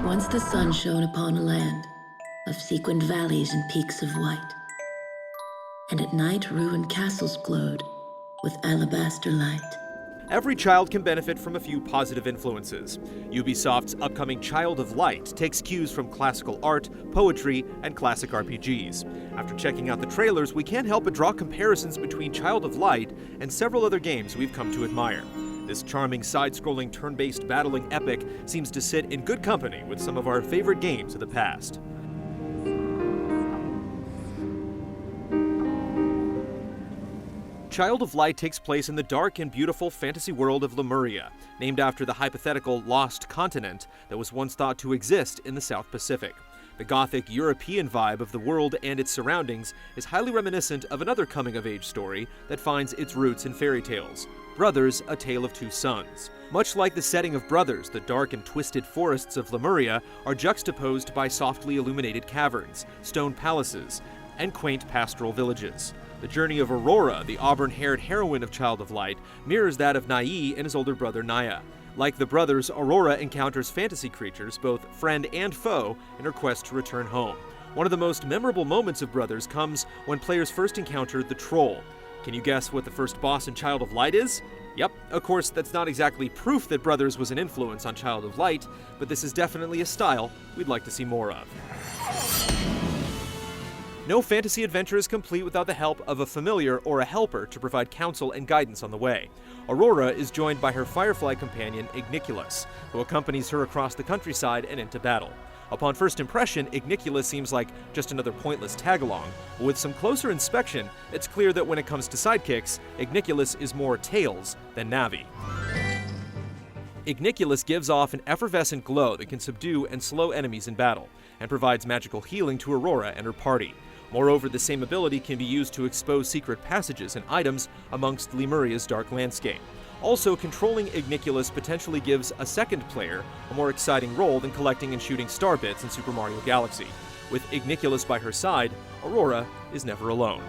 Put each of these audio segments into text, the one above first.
Once the sun shone upon a land of sequined valleys and peaks of white, and at night ruined castles glowed with alabaster light. Every child can benefit from a few positive influences. Ubisoft's upcoming Child of Light takes cues from classical art, poetry, and classic RPGs. After checking out the trailers, we can't help but draw comparisons between Child of Light and several other games we've come to admire. This charming side-scrolling turn-based battling epic seems to sit in good company with some of our favorite games of the past. Child of Light takes place in the dark and beautiful fantasy world of Lemuria, named after the hypothetical lost continent that was once thought to exist in the South Pacific. The gothic European vibe of the world and its surroundings is highly reminiscent of another coming-of-age story that finds its roots in fairy tales, Brothers: A Tale of Two Sons. Much like the setting of Brothers, the dark and twisted forests of Lemuria are juxtaposed by softly illuminated caverns, stone palaces, and quaint pastoral villages. The journey of Aurora, the auburn-haired heroine of Child of Light, mirrors that of Nai and his older brother Naya. Like the brothers, Aurora encounters fantasy creatures, both friend and foe, in her quest to return home. One of the most memorable moments of Brothers comes when players first encounter the Troll. Can you guess what the first boss in Child of Light is? Yep, of course, that's not exactly proof that Brothers was an influence on Child of Light, but this is definitely a style we'd like to see more of. No fantasy adventure is complete without the help of a familiar or a helper to provide counsel and guidance on the way. Aurora is joined by her firefly companion, Igniculus, who accompanies her across the countryside and into battle. Upon first impression, Igniculus seems like just another pointless tag-along, but with some closer inspection, it's clear that when it comes to sidekicks, Igniculus is more Tails than Navi. Igniculus gives off an effervescent glow that can subdue and slow enemies in battle, and provides magical healing to Aurora and her party. Moreover, the same ability can be used to expose secret passages and items amongst Lemuria's dark landscape. Also, controlling Igniculus potentially gives a second player a more exciting role than collecting and shooting star bits in Super Mario Galaxy. With Igniculus by her side, Aurora is never alone.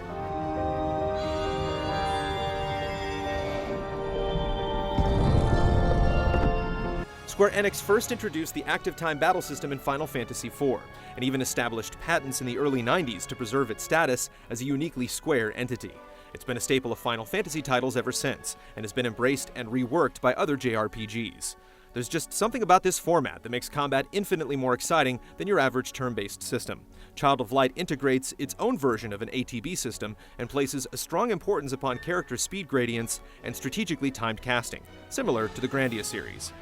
Square Enix first introduced the active time battle system in Final Fantasy IV, and even established patents in the early 90s to preserve its status as a uniquely Square entity. It's been a staple of Final Fantasy titles ever since, and has been embraced and reworked by other JRPGs. There's just something about this format that makes combat infinitely more exciting than your average turn-based system. Child of Light integrates its own version of an ATB system and places a strong importance upon character speed gradients and strategically timed casting, similar to the Grandia series.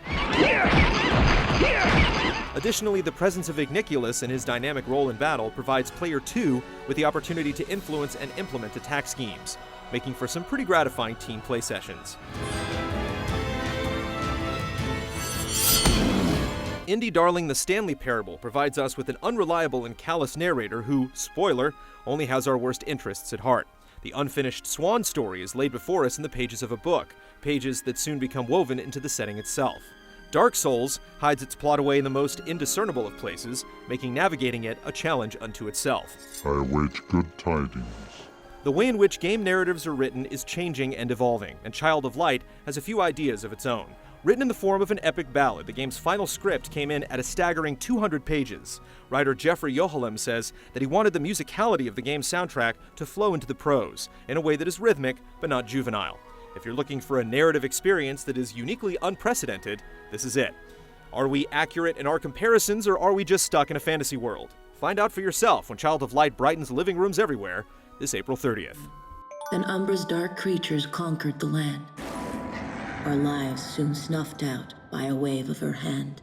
Additionally, the presence of Igniculus and his dynamic role in battle provides player 2 with the opportunity to influence and implement attack schemes, making for some pretty gratifying team play sessions. Indie darling The Stanley Parable provides us with an unreliable and callous narrator who, spoiler, only has our worst interests at heart. The unfinished Swan story is laid before us in the pages of a book, pages that soon become woven into the setting itself. Dark Souls hides its plot away in the most indiscernible of places, making navigating it a challenge unto itself. I await good tidings. The way in which game narratives are written is changing and evolving, and Child of Light has a few ideas of its own. Written in the form of an epic ballad, the game's final script came in at a staggering 200 pages. Writer Jeffrey Yohelem says that he wanted the musicality of the game's soundtrack to flow into the prose, in a way that is rhythmic but not juvenile. If you're looking for a narrative experience that is uniquely unprecedented, this is it. Are we accurate in our comparisons, or are we just stuck in a fantasy world? Find out for yourself when Child of Light brightens living rooms everywhere this April 30th. Then Umbra's dark creatures conquered the land, our lives soon snuffed out by a wave of her hand.